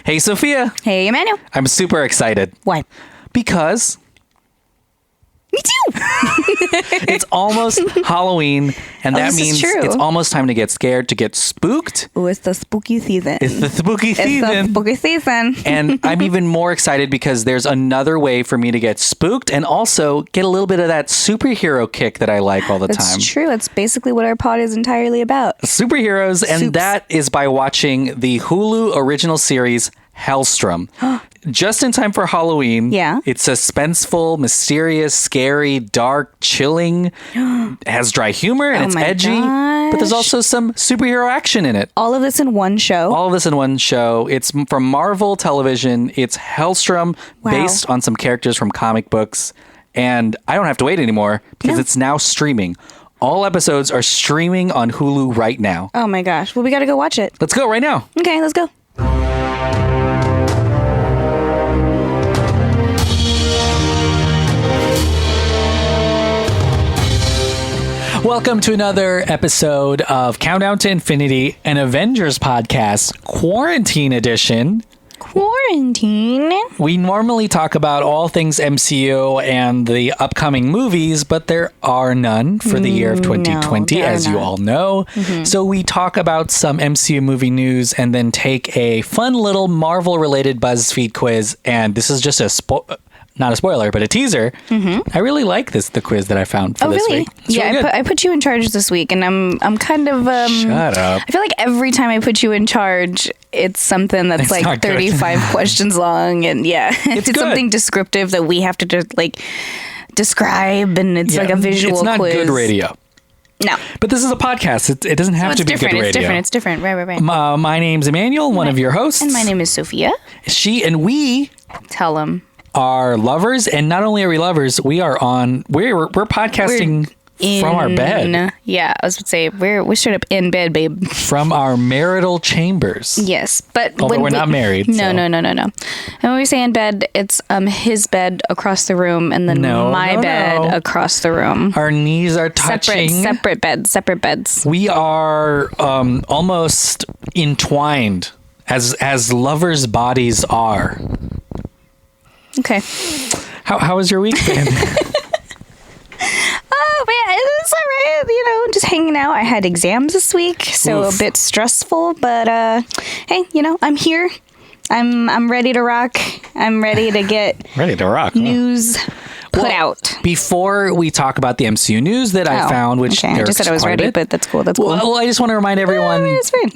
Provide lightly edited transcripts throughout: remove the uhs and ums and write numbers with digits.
Hey, Sophia. Hey, Emmanuel. I'm super excited. Why? Because Me too. it's almost Halloween, and that means true. it's almost time to get scared, to get spooked. Oh, it's the spooky season. It's the spooky It's season. the spooky season. And I'm even more excited because there's another way for me to get spooked and also get a little bit of that superhero kick that I like all the time. That's true. That's basically what our pod is entirely about. Superheroes, and Soups. that is by watching the Hulu original series Hellstrom. Just in time for Halloween. Yeah. It's suspenseful, mysterious, scary, dark, chilling. Has dry humor and Oh it's my edgy. But there's gosh. also some superhero action in it. All of this in one show. All of this in one show. It's from Marvel Television. It's Hellstrom, Wow. based on some characters from comic books. And I don't have to wait anymore because No. it's now streaming. All episodes are streaming on Hulu right now. Oh my gosh. Well, we got to go watch it. Let's go right now. Okay, let's go. Welcome to another episode of Countdown to Infinity, an Avengers podcast, Quarantine Edition. Quarantine. We normally talk about all things MCU and the upcoming movies, but there are none for the year of 2020, there are as you none. all know. So we talk about some MCU movie news and then take a fun little Marvel-related BuzzFeed quiz. And this is just not a spoiler, but a teaser. I really like the quiz that I found for this week. It's Yeah, really good. I put you in charge this week, and I'm kind of Shut up. I feel like every time I put you in charge, it's something that's It's like not good. 35 questions long, and it's good. something descriptive that we have to just like describe, and it's like a visual It's not quiz. good radio. No, But this is a podcast. It doesn't have it's to be different. good radio. It's different. Right. My name's Emmanuel, one of your hosts. And my name is Sofia. She and we Tell them. are lovers, and not only are we lovers, we're podcasting from our bed, Yeah, I was going to say we're straight up in bed, babe. from our marital chambers. Yes, but Although when we're not married, No, so. no. And when we say in bed, it's his bed across the room, and then my bed across the room. Our knees are touching. Separate beds. We are almost entwined, as lovers' bodies are. Okay. How was your week been? Oh man, it's all right. Just hanging out. I had exams this week, so Oof. a bit stressful. But hey, I'm here. I'm ready to rock. I'm ready to get Ready to rock. huh? news put out. Before we talk about the MCU news that I found, which okay. I just said I was quite a ready, bit. but that's cool. That's cool. Well, I just want to remind everyone. It's fine.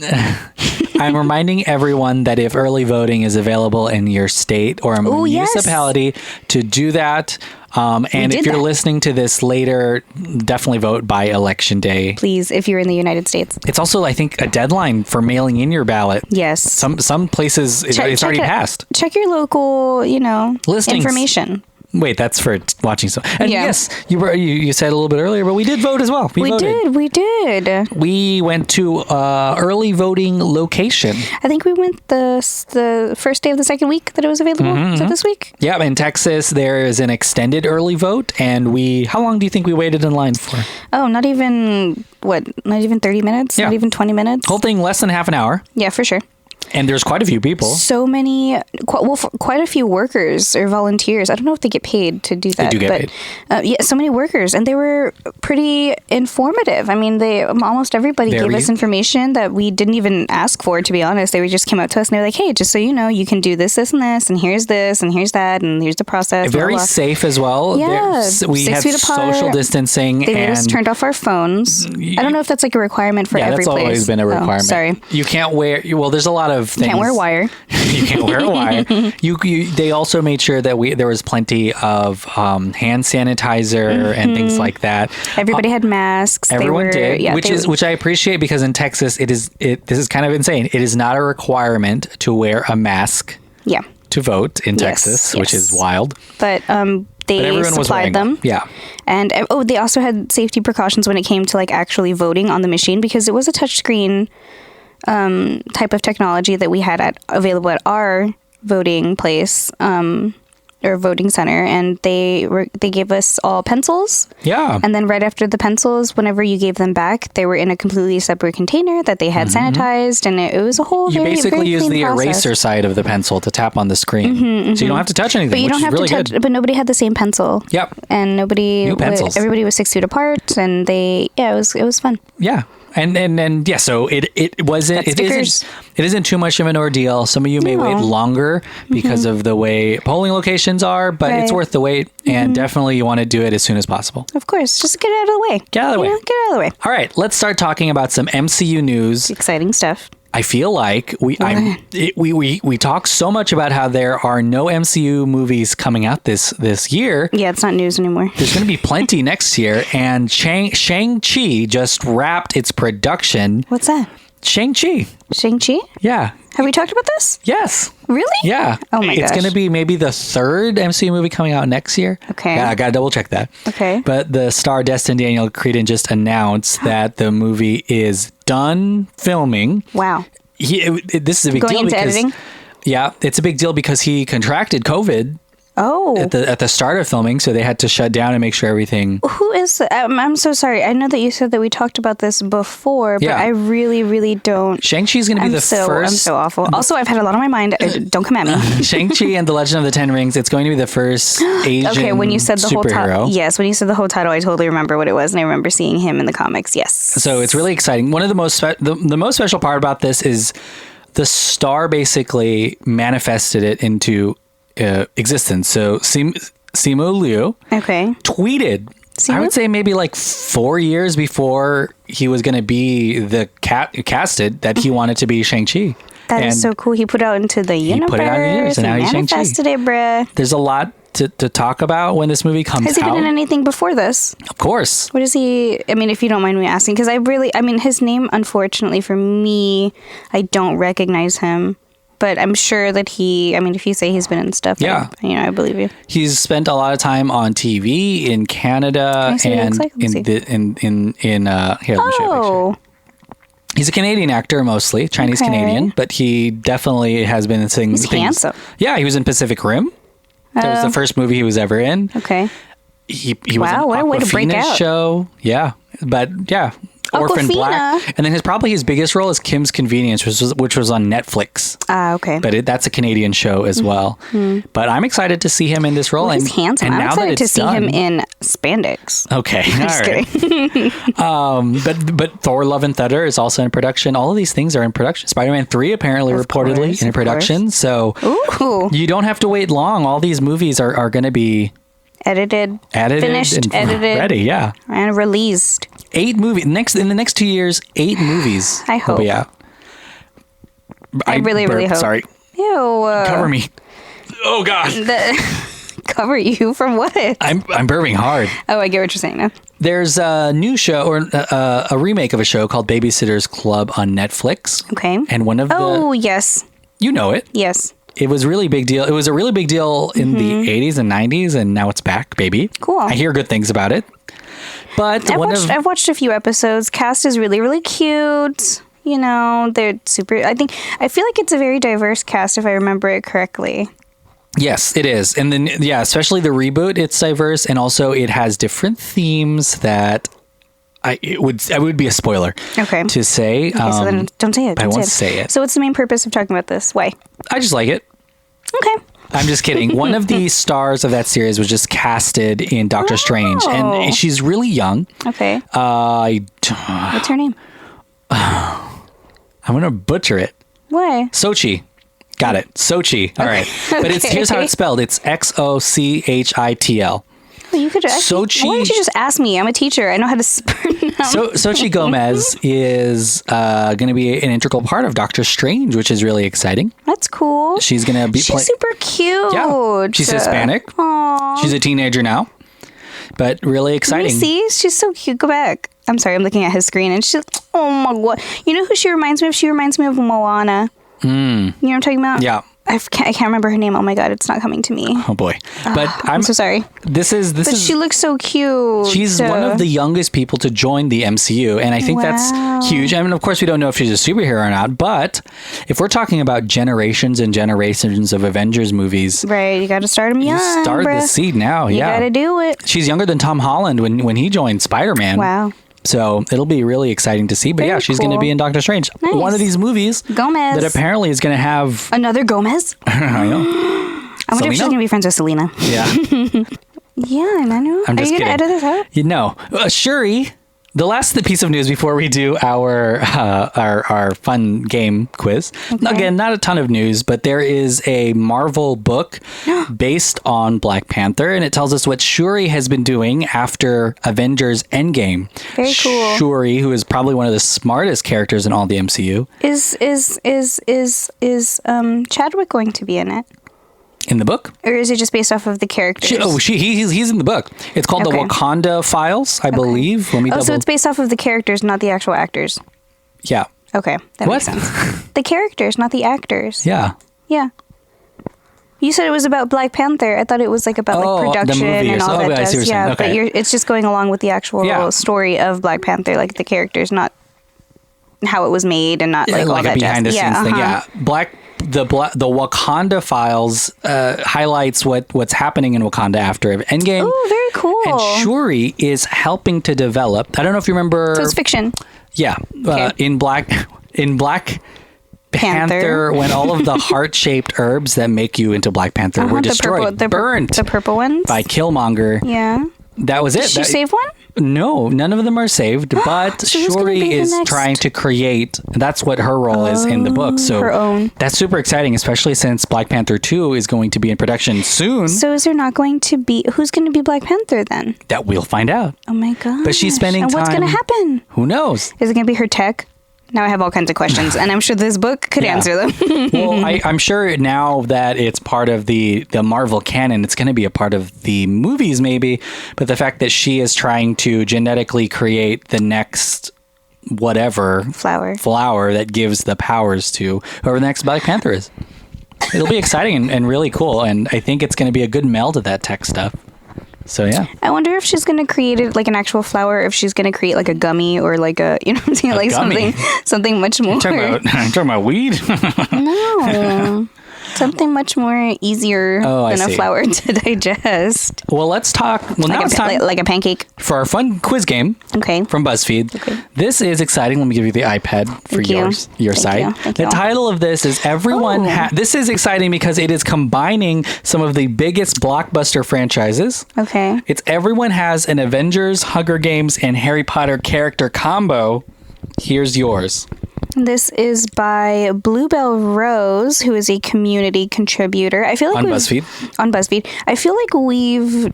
I'm reminding everyone that if early voting is available in your state or a municipality, to do that. And if did you're that. listening to this later, definitely vote by Election Day. Please, if you're in the United States. It's also, I think, a deadline for mailing in your ballot. Yes. Some places it's Check already it- passed. Check your local, Listings. information. Wait, that's for watching. And Yeah. yes, you said a little bit earlier, but we did vote as well. We voted. We did. We went to early voting location. I think we went the first day of the second week that it was available. Mm-hmm, Is it this week? Yeah, in Texas, there is an extended early vote, and how long do you think we waited in line for? Oh, not even 30 minutes? Yeah. Not even 20 minutes? Whole thing less than half an hour, Yeah, for sure. and there's quite a few people. So many, quite a few workers or volunteers. I don't know if they get paid to do that. do get but, paid. yeah, so many workers, and they were pretty informative. I mean, almost everybody gave us information that we didn't even ask for. To be honest, they just came up to us and they were like, "Hey, just so you know, you can do this, and this, and here's this, and here's that, and here's the process." Very blah, blah. safe as well. Yeah, We 6 had feet apart. social distancing. They made and us turned off our phones. I don't know if that's like a requirement for yeah, every that's place. always been a Oh, requirement. sorry, You can't wear. Well, there's a lot of things. can't wear wire. You can't wear a wire. They also made sure that there was plenty of hand sanitizer and things like that. Everybody had masks. Everyone did, Yeah, which I appreciate, because in Texas this is kind of insane. It is not a requirement to wear a mask yeah. to vote in Yes, Texas, which is yes. wild. But they But everyone was wearing supplied them. Yeah. And they also had safety precautions when it came to like actually voting on the machine, because it was a touchscreen type of technology that we had available at our voting place. or voting center, and they gave us all pencils. Yeah. And then right after the pencils, whenever you gave them back, they were in a completely separate container that they had sanitized, and it was a whole You very, basically very use clean the process. eraser side of the pencil to tap on the screen. So you don't have to touch anything, But you which don't is have really to touch. good. But nobody had the same pencil. Yep. And New pencils. everybody was 6 feet apart, and it was fun. Yeah. And yeah, so it isn't too much of an ordeal. Some of you may wait longer because of the way polling locations are, but it's worth the wait, and definitely you want to do it as soon as possible. Of course, just get it out of the way. Get out of the way. Get it out of the way. All right, let's start talking about some MCU news. Exciting stuff. I feel like we talk so much about how there are no MCU movies coming out this year. Yeah, it's not news anymore. There's going to be plenty next year, and Shang Chi just wrapped its production. What's that? Shang Chi. Shang Chi? Yeah. Have we talked about this? Yes. Really? Yeah. Oh my gosh. It's going to be maybe the third MCU movie coming out next year. Okay. Yeah, I got to double check that. Okay. But the star Destin Daniel Cretton just announced that the movie is done filming. Wow. This is a big deal Going into because editing? Yeah, it's a big deal because he contracted COVID. Oh. At the start of filming, so they had to shut down and make sure everything. Who is? I'm so sorry. I know that you said that we talked about this before, but I really, really don't. Shang-Chi's going to be the first. I'm so awful. Also, I've had a lot on my mind. Don't come at me. Shang-Chi and the Legend of the Ten Rings. It's going to be the first Asian okay, when you said the whole title, yes, when you said the whole title, I totally remember what it was, and I remember seeing him in the comics. Yes. So it's really exciting. One of the most the most special part about this is the star basically manifested it into existence. So Simu Liu tweeted, I would say maybe like 4 years before he was going to be the casted, that he wanted to be Shang-Chi. That is so cool. He put out into the universe. He put it out in the universe, and now he's Shang-Chi. Manifested it, bruh. There's a lot to talk about when this movie comes out. Has he been in anything before this? Of course. What is he? I mean, if you don't mind me asking, because his name, unfortunately for me, I don't recognize him. But I'm sure that if you say he's been in stuff, I believe you. He's spent a lot of time on TV in Canada and here, let me show you a picture. He's a Canadian actor, mostly Chinese Canadian, but he definitely has been in things. He's handsome. Yeah, he was in Pacific Rim. That was the first movie he was ever in. Okay. He was in Awkwafina's show. Yeah, but yeah. Orphan Black, and then his biggest role is Kim's Convenience, which was on Netflix. Okay. But that's a Canadian show as well. But I'm excited to see him in this role. He's handsome. I'm excited to see him in spandex. Okay, just kidding. But Thor: Love and Thunder is also in production. All of these things are in production. Spider-Man 3 apparently reportedly in production. So you don't have to wait long. All these movies are going to be edited, finished, ready. Yeah, and released. 8 movies in the next 2 years. 8 movies. I hope. Yeah. I really hope. Sorry. Ew. Cover me. Oh God. Cover you from what? I'm burping hard. Oh, I get what you're saying now. There's a new show or a remake of a show called Babysitter's Club on Netflix. Okay. And one of yes. You know it. Yes. It was really big deal. It was a really big deal in the 80s and 90s, and now it's back, baby. Cool. I hear good things about it. But I've watched a few episodes. Cast is really, really cute. You know, they're super. I feel like it's a very diverse cast, if I remember it correctly. Yes, it is. And then, especially the reboot, it's diverse, and also it has different themes that it would be a spoiler to say. Okay, so then don't say it. I won't say it. So what's the main purpose of talking about this? Why? I just like it. Okay. I'm just kidding. One of the stars of that series was just casted in Doctor Strange, and she's really young. Okay. What's her name? I'm going to butcher it. Why? Sochi. Got it. Sochi. All right. But here's how it's spelled. It's Xochitl. You could Sochi. Why don't you just ask me? I'm a teacher. I know how to pronounce. Sochi Gomez is going to be an integral part of Doctor Strange, which is really exciting. That's cool. She's going to be. She's super cute. Yeah, she's Hispanic. Aww. She's a teenager now, but really exciting. See, she's so cute. Go back. I'm sorry, I'm looking at his screen, and she's. Oh my god! You know who she reminds me of? She reminds me of Moana. You know what I'm talking about? Yeah. I can't remember her name. Oh my god, it's not coming to me. Oh boy. But I'm so sorry. But she looks so cute. She's one of the youngest people to join the MCU, and I think that's huge. I mean, of course, we don't know if she's a superhero or not, but if we're talking about generations and generations of Avengers movies, right? You got to start them young. You start the seed now. You got to do it. She's younger than Tom Holland when he joined Spider-Man. Wow. So it'll be really exciting to see. But Very she's cool. going to be in Doctor Strange. Nice. One of these movies Gomez. that apparently is going to have... Another Gomez? I know. I wonder if she's going to be friends with Selena. Yeah. Yeah, Emmanuel. I'm just kidding. Are you going to edit this out? You know. Shuri, the last piece of news before we do our fun game quiz. Okay. Again, not a ton of news, but there is a Marvel book based on Black Panther, and it tells us what Shuri has been doing after Avengers Endgame. Very cool. Shuri, who is probably one of the smartest characters in all the MCU. Is Chadwick going to be in it? In the book? Or is it just based off of the characters? He's in the book. It's called the Wakanda Files, I believe. Let me so it's based off of the characters, not the actual actors. Yeah. Okay, that makes sense. The characters, not the actors. Yeah. Yeah. You said it was about Black Panther. I thought it was like about production and all that jazz. Yeah, okay. But it's just going along with the actual story of Black Panther, like the characters, not how it was made and not like all that behind jazz. the scenes thing. Yeah. The Wakanda Files highlights what's happening in Wakanda after Endgame. Oh, very cool. And Shuri is helping to develop. I don't know if you remember. So it's fiction. Yeah, okay. in Black Panther, when all of the heart-shaped herbs that make you into Black Panther were destroyed, burned, the purple ones by Killmonger. Yeah, that was it. Did she save one? No, none of them are saved, but so Shuri is trying to create. That's what her role is in the book. So her own. That's super exciting, especially since Black Panther 2 is going to be in production soon. So is there not going to be... Who's going to be Black Panther then? That we'll find out. Oh my god. But she's spending time... And what's going to happen? Who knows? Is it going to be her tech? Now I have all kinds of questions, and I'm sure this book could answer them. Well, I'm sure now that it's part of the Marvel canon, it's going to be a part of the movies maybe, but the fact that she is trying to genetically create the next whatever flower that gives the powers to whoever the next Black Panther is. It'll be exciting and really cool, and I think it's going to be a good meld of that tech stuff. So yeah, I wonder if she's gonna create it like an actual flower, if she's gonna create like a gummy or like a, you know what I'm saying, like something much more. I'm talking about weed. No, something much more easier than a flower to digest. Well, let's talk. Well, now it's time like a pancake for our fun quiz game. Okay. From BuzzFeed. Okay. This is exciting. Let me give you the iPad for your site. The title of this is Everyone. This is exciting because it is combining some of the biggest blockbuster franchises. Okay. It's Everyone has an Avengers, Hunger Games, and Harry Potter character combo. Here's yours. This is by Bluebell Rose, who is a community contributor. I feel like on BuzzFeed. I feel like we've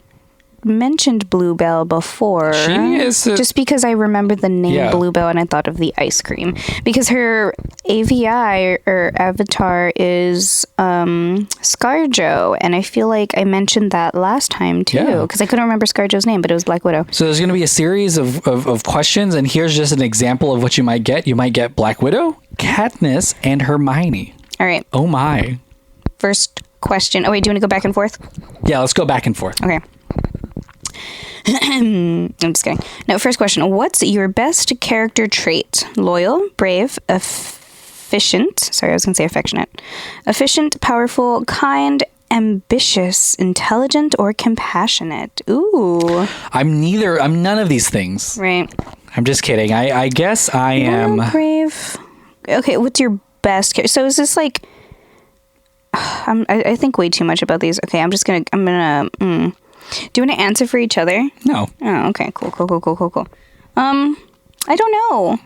mentioned Bluebell before. She is just because I remember the name Bluebell and I thought of the ice cream. Because her AVI or avatar is ScarJo, and I feel like I mentioned that last time too, because I couldn't remember ScarJo's name, but it was Black Widow. So there's going to be a series of questions, and here's just an example of what you might get. You might get Black Widow, Katniss, and Hermione. All right. Oh my. First question. Oh wait, do you want to go back and forth? Yeah, let's go back and forth. Okay. I'm just kidding. No, first question. What's your best character trait? Loyal, brave, efficient. Sorry, I was going to say affectionate. Efficient, powerful, kind, ambitious, intelligent, or compassionate? Ooh. I'm none of these things. Right. I'm just kidding. I guess I am. Loyal, brave. Okay, what's your best character? So is this like... I think way too much about these. Okay, I'm gonna... Do you want to answer for each other? No. Oh, okay. Cool. I don't know.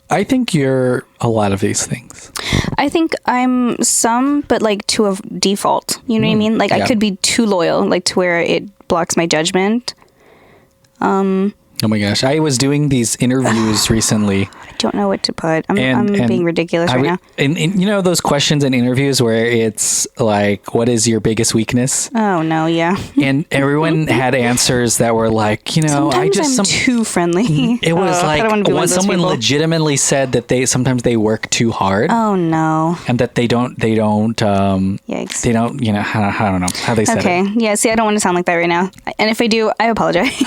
I think you're a lot of these things. I think I'm some, but like to a default. You know what I mean? Like I could be too loyal, like to where it blocks my judgment. Oh my gosh. I was doing these interviews recently. I don't know what to put. I'm being ridiculous right now. And you know those questions in interviews where it's like, what is your biggest weakness? Oh, no, yeah. And everyone had answers that were like, Sometimes I'm too friendly. It was like when someone legitimately said that sometimes they work too hard. Oh, no. And that they don't, yikes. They don't, I don't know how they said it. Okay. Yeah, see, I don't want to sound like that right now. And if I do, I apologize.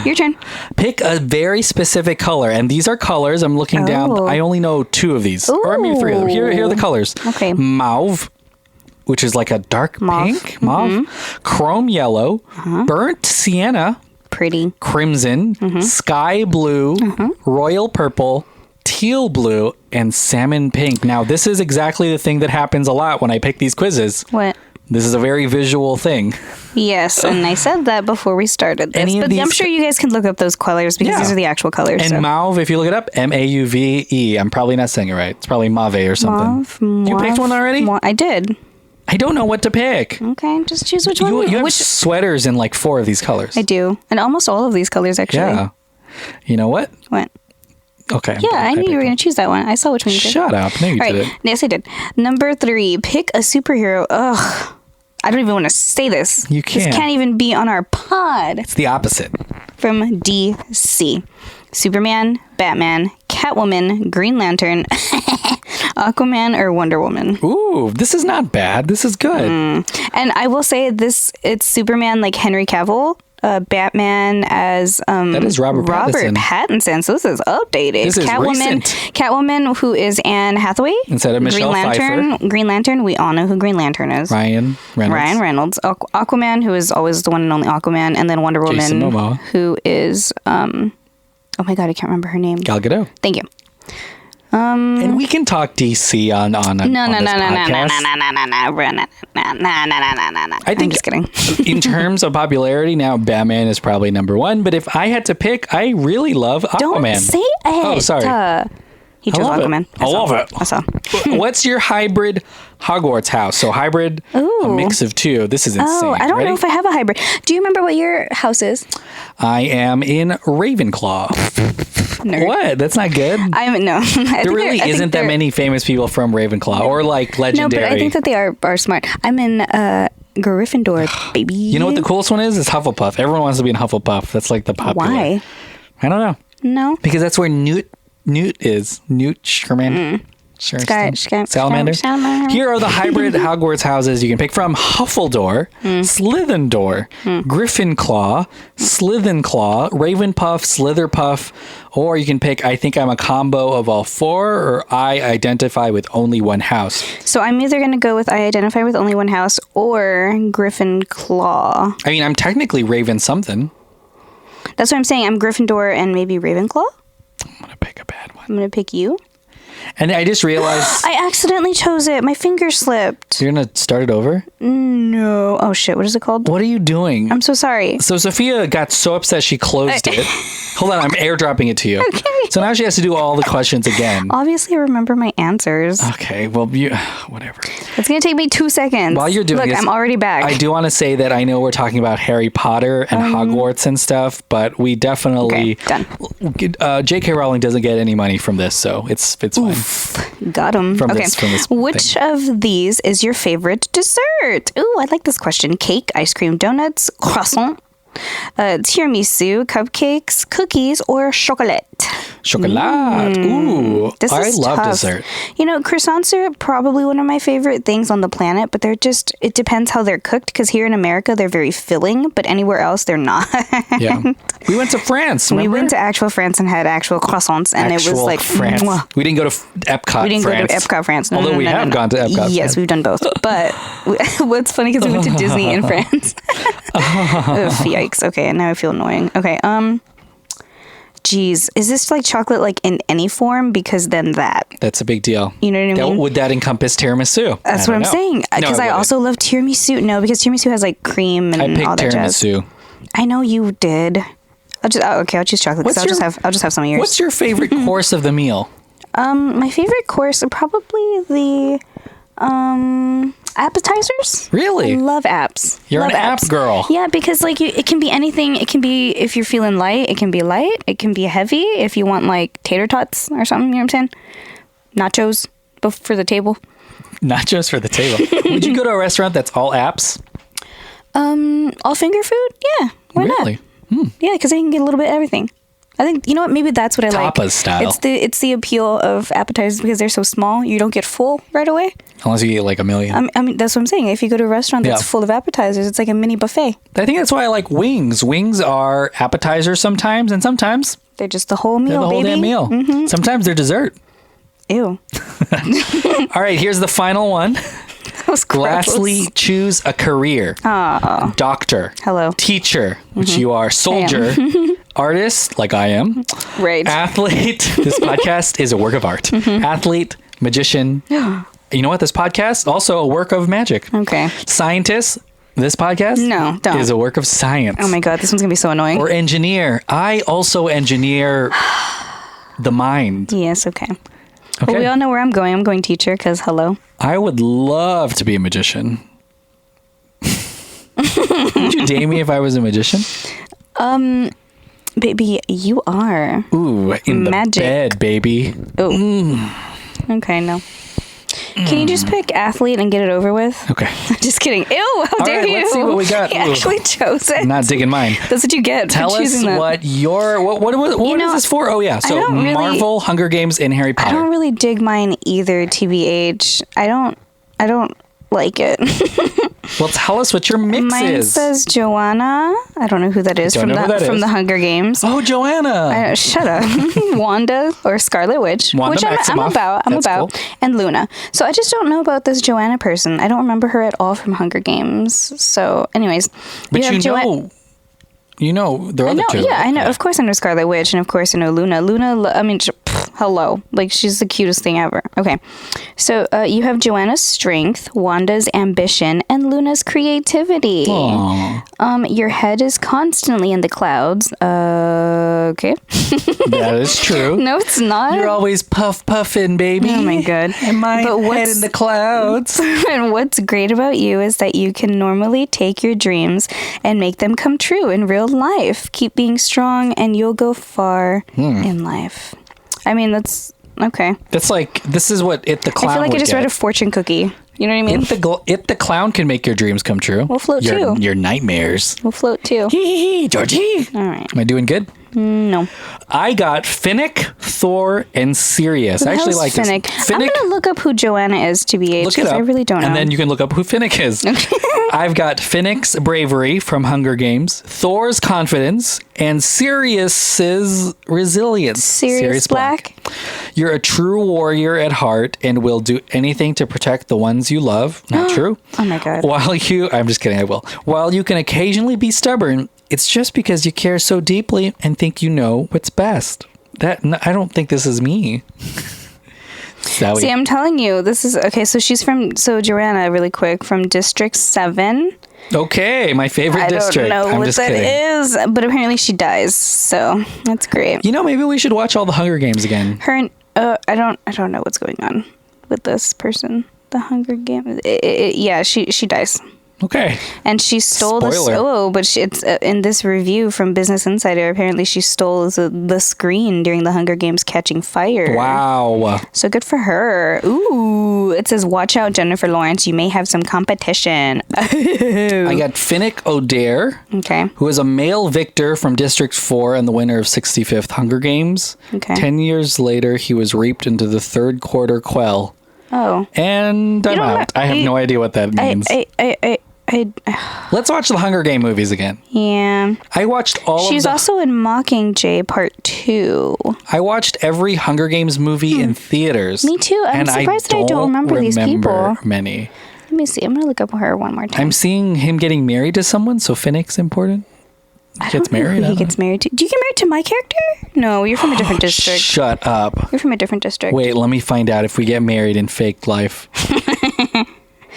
Your turn. Pick a very specific color. And these are colors. I'm looking down. I only know 2 of these. Ooh. Or maybe 3 of them. Here are the colors. Okay. Mauve, which is like a dark pink. Mauve. Chrome yellow. Burnt sienna. Pretty. Crimson. Sky blue. Royal purple. Teal blue. And salmon pink. Now, this is exactly the thing that happens a lot when I pick these quizzes. What? This is a very visual thing. Yes, and I said that before we started this. But I'm sure you guys can look up those colors because these are the actual colors. And mauve, if you look it up, Mauve. I'm probably not saying it right. It's probably mauve or something. You picked one already? I did. I don't know what to pick. Okay, just choose which one. You have sweaters in like 4 of these colors. I do. And almost all of these colors, actually. Yeah. You know what? What? Okay. Yeah, I knew you were going to choose that one. I saw which one you did. Shut up. No, you did it. Yes, I did. Number 3, pick a superhero. Ugh. I don't even want to say this. You can't. This can't even be on our pod. It's the opposite. From DC. Superman, Batman, Catwoman, Green Lantern, Aquaman, or Wonder Woman. Ooh, this is not bad. This is good. And I will say it's Superman like Henry Cavill. Batman as that is Robert Pattinson. So this is updated. This is recent. Catwoman, who is Anne Hathaway instead of Michelle Pfeiffer. Green Lantern. We all know who Green Lantern is. Ryan Reynolds. Aquaman, who is always the one and only Aquaman, and then Wonder Woman, Jason Momoa, who is oh my god, I can't remember her name. Gal Gadot. Thank you. And we can talk DC on this podcast. I think, I'm just kidding. In terms of popularity, now Batman is probably number 1. But if I had to pick, I really love Aquaman. Don't say it. Oh, sorry. He chose Aquaman. I love it. I saw. What's your hybrid Hogwarts house? So hybrid, a mix of 2. This is insane. Oh, I don't know if I have a hybrid. Do you remember what your house is? I am in Ravenclaw. Nerd. What? That's not good? No. There really isn't that many famous people from Ravenclaw or like legendary. No, but I think that they are smart. I'm in Gryffindor, baby. You know what the coolest one is? It's Hufflepuff. Everyone wants to be in Hufflepuff. That's like the popular. Why? I don't know. No. Because that's where Newt is. Newt Scamander. Salamander. Here are the hybrid Hogwarts houses you can pick from: Huffledore, Slytherin, Gryffindor, Slytherin, Ravenpuff, Slitherpuff, or you can pick I think I'm a combo of all 4, or I identify with only one house. So I'm either going to go with I identify with only one house or Gryffindor. I mean, I'm technically Raven something. That's what I'm saying. I'm Gryffindor and maybe Ravenclaw. I'm going to pick a bad one. I'm going to pick you. And I just realized... I accidentally chose it. My finger slipped. You're going to start it over? No. Oh, shit. What is it called? What are you doing? I'm so sorry. So Sophia got so upset she closed it. Hold on. I'm airdropping it to you. Okay. So now she has to do all the questions again. Obviously, I remember my answers. Okay. Well, whatever. It's going to take me 2 seconds. While you're doing this, I'm already back. I do want to say that I know we're talking about Harry Potter and Hogwarts and stuff, but we definitely... Okay, done. J.K. Rowling doesn't get any money from this, so it's fine. Got him. From this Which of these is your favorite dessert? Ooh, I like this question. Cake, ice cream, donuts, croissant, tiramisu, cupcakes, cookies, or chocolate? Chocolate. Ooh, I love tough. dessert. You know, croissants are probably one of my favorite things on the planet, but it depends how they're cooked, because here in America, they're very filling, but anywhere else, they're not. Yeah. We went to France, remember? We went to actual France and had actual croissants, and it was like... France. Mwah. We didn't go to Epcot, We didn't go to Epcot, France. Although we have gone to Epcot. Yes, we've done both. But what's funny, because we went to Disney in France. Ugh, yikes. Okay, now I feel annoying. Okay, geez, is this like chocolate like in any form? Because then that's a big deal. You know what I mean? Would that encompass tiramisu? That's what I'm saying. Because I also love tiramisu. No, because tiramisu has like cream and all that jazz. I picked tiramisu. I know you did. I'll choose chocolate. I'll just have some of yours. What's your favorite course of the meal? My favorite course are probably the Appetizers? Really? I love apps. You're love an app girl. Yeah, because like it can be anything. It can be if you're feeling light, it can be light. It can be heavy if you want like tater tots or something. You know what I'm saying? Nachos for the table. Nachos for the table. Would you go to a restaurant that's all apps? All finger food? Yeah. Why Really? not? Yeah, because I can get a little bit of everything. I think, you know what, maybe that's what I like. Tapas style. It's the appeal of appetizers because they're so small, you don't get full right away. Unless you eat like a million. I mean, that's what I'm saying. If you go to a restaurant that's full of appetizers, it's like a mini buffet. I think that's why I like wings. Wings are appetizers sometimes, and sometimes they're just the whole meal, they're the whole baby. damn meal. Mm-hmm. Sometimes they're dessert. Ew. All right, here's the final one. That was gross. Lastly, choose a career. Doctor. Hello. Teacher, which you are. Soldier. Artist, like I am. Right. Athlete. This podcast is a work of art. Athlete, magician. You know what? This podcast also a work of magic. Okay. Scientist. This podcast don't. is a work of science. Oh my God, this one's going to be so annoying. Or engineer. I also engineer the mind. Yes, okay. Okay. Well, we all know where I'm going. I'm going teacher because hello. I would love to be a magician. Would you date me if I was a magician? Baby, you are. Ooh, in magic. The bed, baby. Oh. Okay, no. Can you just pick athlete and get it over with? Okay. Just kidding. Ew, how dare you? Let's see what we got. He actually chose it. I'm not digging mine. That's what you get Tell for us choosing that. what is this for? Oh yeah, so Marvel, Hunger Games, and Harry Potter. I don't really dig mine either, TBH. I don't like it. Well, tell us what your mix Mine is. says Joanna. I don't know who that is from the Hunger Games. Oh, Joanna. Shut up. Wanda or Scarlet Witch, Wanda which I'm Maximoff. about. Cool. And Luna. So I just don't know about this Joanna person. I don't remember her at all from Hunger Games. So, anyways, but you know there are other two. Yeah, I know. Of course, I know Scarlet Witch, and of course, I know Luna. Luna, I mean, hello, like she's the cutest thing ever. Okay, so you have Joanna's strength, Wanda's ambition, and Luna's creativity. Aww. Your head is constantly in the clouds. Okay. That is true. No, it's not. You're always puffing, baby. Oh my God. And my head in the clouds. And what's great about you is that you can normally take your dreams and make them come true in real life. Keep being strong and you'll go far in life. I mean, that's okay. That's like, this is what It the Clown I feel like I just read a get. fortune cookie. You know what I mean? It the Clown can make your dreams come true. We'll float too. Your nightmares. We'll float too. Hee, Georgie. All right. Am I doing good? No. I got Finnick, Thor, and Sirius. I actually like Finnick. this. I'm going to look up who Joanna is, TBH, Look it because up, I really don't know. and then you can look up who Finnick is. I've got Finnick's bravery from Hunger Games, Thor's confidence, and Sirius's resilience. Sirius Black. You're a true warrior at heart and will do anything to protect the ones you love. Not true. Oh my God. I'm just kidding, I will. While you can occasionally be stubborn, it's just because you care so deeply and think you know what's best. I don't think this is me. Sally. See, I'm telling you, this is okay. So Joanna, really quick, from District 7. Okay, my favorite district. I don't know I'm what just that kidding. is, but apparently she dies. So that's great. You know, maybe we should watch all the Hunger Games again. Her, I don't know what's going on with this person. The Hunger Games. Yeah, she dies. Okay. And she stole Spoiler. but it's in this review from Business Insider. Apparently, she stole the screen during the Hunger Games catching fire. Wow. So good for her. Ooh, it says, "Watch out, Jennifer Lawrence. You may have some competition." I got Finnick O'Dare, Okay. who is a male victor from District 4 and the winner of 65th Hunger Games. Okay. 10 years later, he was reaped into the third quarter quell. Oh. And I'm out. I have no idea what that means. Let's watch the Hunger Game movies again. Yeah. I watched all She's also in Mockingjay Part 2. I watched every Hunger Games movie in theaters. Me too. I'm surprised that I don't remember these people. Many. Let me see. I'm going to look up her one more time. I'm seeing him getting married to someone, so Finnick's important. He gets married. He gets married to. Do you get married to my character? No, you're from a different district. Shut up. You're from a different district. Wait, let me find out if we get married in fake life.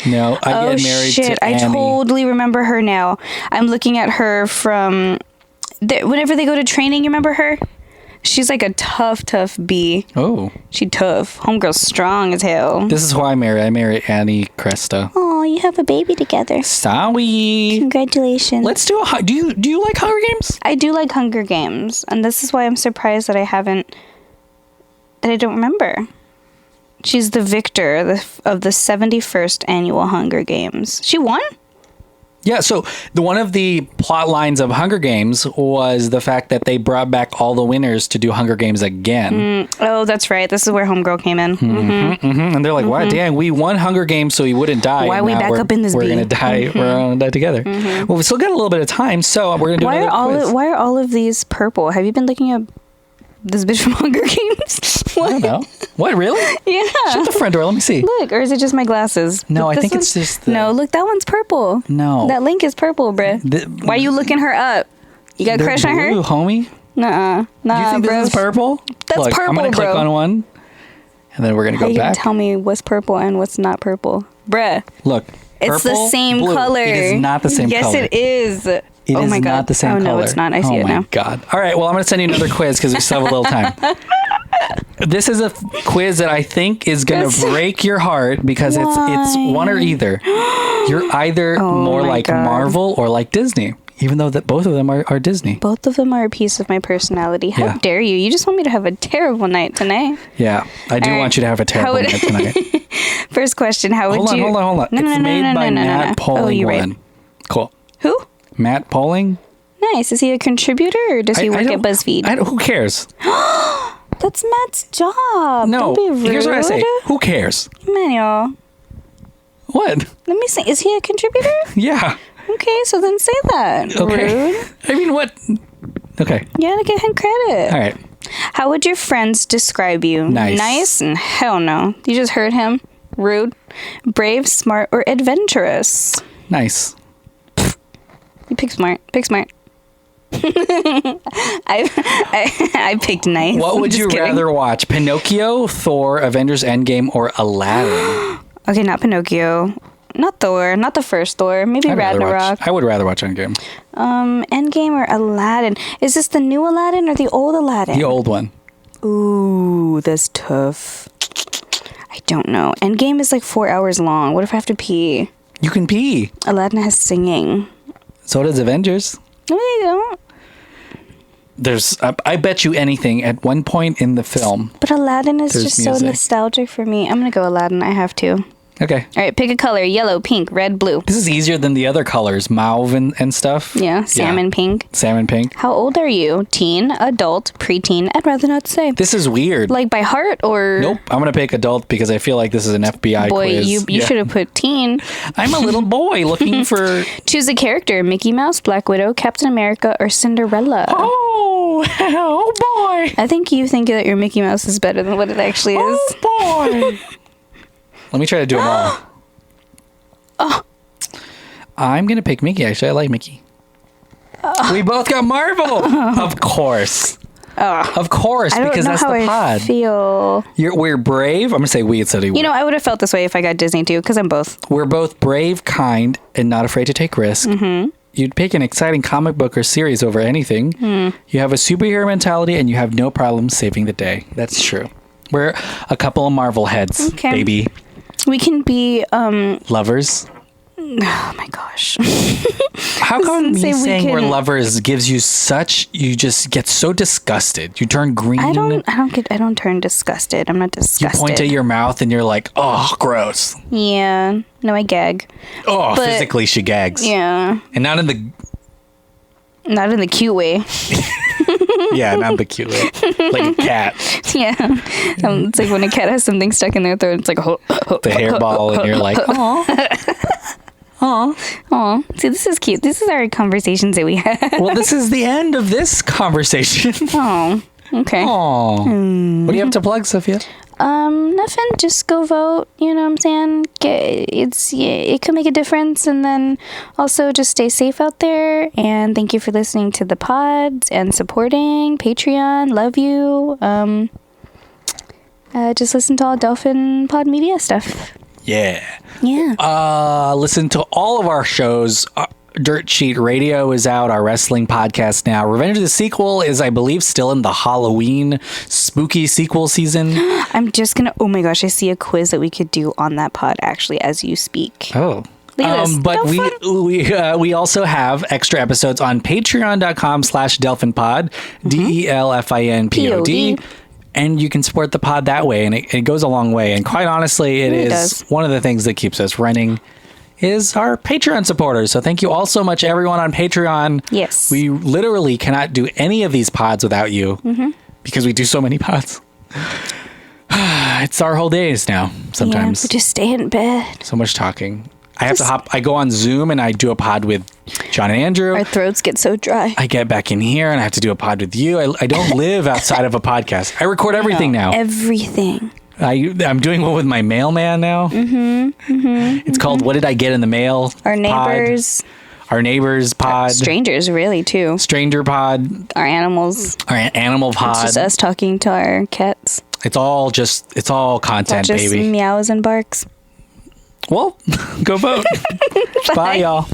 No, I get married to Annie. I totally remember her now. I'm looking at her from whenever they go to training. You remember her? She's like a tough bee. Oh. She tough. Homegirl's strong as hell. This is who I marry. I marry Annie Cresta. Oh, Oh, you have a baby together. Sorry. Congratulations. Let's do do you like Hunger Games? I do like Hunger Games, and this is why I'm surprised that I don't remember. She's the victor of the 71st annual Hunger Games. She won? Yeah, so one of the plot lines of Hunger Games was the fact that they brought back all the winners to do Hunger Games again. Oh, that's right. This is where Homegirl came in. And they're like, "Wow, dang, we won Hunger Games so he wouldn't die. Why are we back up in this We're bee?" gonna die. We're gonna die together. Well, we still got a little bit of time, so we're gonna do another quiz. Why are all of these purple? Have you been looking at this bitch from Hunger Games? I don't know. What, really? Yeah. Shut the front door. Let me see. Look, or is it just my glasses? No, I This think one- it's just No, look, that one's purple. No. That link is purple, bruh. Why are you looking her up? You got a They're crush on her? blue, homie. Nuh-uh. Do you think bro. this is purple? That's Look, I'm gonna purple, click bro. on one, and then we're gonna How go you gonna back. tell me what's purple and what's not purple? Bruh. Look, It's the purple, same blue. color. It is not the same yes, color. Yes, it is. It oh is my God. not the same color. Oh, no, it's not. I see it now. Oh, my God. All right, well, I'm going to send you another quiz because we still have a little time. This is a quiz that I think is going to break your heart because it's one or either. You're either more like God. Marvel or like Disney, even though that both of them are Disney. Both of them are a piece of my personality. How dare you? You just want me to have a terrible night tonight. Yeah, I do want you to have a terrible night tonight. First question, how would you... Hold on. No, It's made by Matt Poling. Oh, you're right. Cool. Who? Matt Poling? Nice. Is he a contributor or does he work at BuzzFeed? Who cares? That's Matt's job. No. Don't be rude. Here's what I say. Who cares? Emmanuel, What? let me see. Is he a contributor? Yeah. Okay, so then say that. Okay. Rude. I mean, what? Okay. You gotta give him credit. All right. How would your friends describe you? Nice. Nice and hell no. You just heard him. Rude, brave, smart, or adventurous? Nice. You pick smart. Pick smart. I picked nice. What I'm would just you kidding. rather watch? Pinocchio, Thor, Avengers Endgame, or Aladdin? Okay, not Pinocchio. Not Thor. Not the first Thor. Maybe Ragnarok. I would rather watch Endgame. Endgame or Aladdin. Is this the new Aladdin or the old Aladdin? The old one. Ooh, that's tough. I don't know. Endgame is like 4 hours long. What if I have to pee? You can pee. Aladdin has singing. So does Avengers. No, they don't. There's, I bet you anything, at one point in the film. But Aladdin is There's just music. so nostalgic for me. I'm going to go Aladdin. I have to. Okay. All right, pick a color. Yellow, pink, red, blue. This is easier than the other colors. Mauve and stuff. Yeah, salmon pink. Salmon pink. How old are you? Teen, adult, preteen? I'd rather not say. This is weird. Like by heart or... Nope. I'm going to pick adult because I feel like this is an FBI Boy, quiz. you should have put teen. I'm a little boy looking for... Choose a character. Mickey Mouse, Black Widow, Captain America, or Cinderella. Oh boy. I think you think that your Mickey Mouse is better than what it actually is. Oh boy. Let me try to do them all. I'm going to pick Mickey, actually. I like Mickey. We both got Marvel. Of course. Of course, because that's the I pod. feel. We're brave. I'm going to say we instead of You know, I would have felt this way if I got Disney too, because I'm both. We're both brave, kind, and not afraid to take risks. Mm-hmm. You'd pick an exciting comic book or series over anything. You have a superhero mentality, and you have no problem saving the day. That's true. We're a couple of Marvel heads, baby. We can be Lovers. Oh my gosh. How come me say we saying we're can- lovers gives you such, you just get so disgusted. You turn green. I don't turn disgusted. I'm not You disgusted. point at your mouth and you're like, oh, gross. Yeah. No, I gag. Oh, But- physically she gags. Yeah. And not in the, Not in the cute way. yeah, not the cute way. Like a cat. Yeah. It's like when a cat has something stuck in their throat. It's like The hairball and you're like, oh. Aw. See, this is cute. This is our conversations that we have. Well, this is the end of this conversation. Oh. Okay. Oh. What do you have to plug, Sophia? Nothing. Just go vote. You know what I'm saying? It could make a difference. And then also just stay safe out there. And thank you for listening to the pods and supporting Patreon. Love you. Just listen to all Dolphin Pod Media stuff. Yeah. Yeah. Listen to all of our shows. Dirt Sheet Radio is out, our wrestling podcast now. Revenge of the Sequel is, I believe, still in the Halloween spooky sequel season. I'm just going to, oh my gosh, I see a quiz that we could do on that pod actually as you speak. Oh. But we also have extra episodes on patreon.com/DelphinPod, DELFINPOD. And you can support the pod that way, and it goes a long way. And quite honestly, it is one of the things that keeps us running is our Patreon supporters. So thank you all so much, everyone on Patreon. Yes. We literally cannot do any of these pods without you because we do so many pods. It's our whole days now, sometimes. Yeah, we just stay in bed. So much talking. I go on Zoom and I do a pod with John and Andrew. Our throats get so dry. I get back in here and I have to do a pod with you. I don't live outside of a podcast. I record everything now. Everything. I'm doing one with my mailman now. It's called What Did I Get in the Mail? Our neighbors. Our neighbors pod. Strangers, really, too. Stranger pod. Our animals. Our animal pod. It's just us talking to our cats. It's all content, just baby. Meows and barks. Well, go vote. Bye, y'all.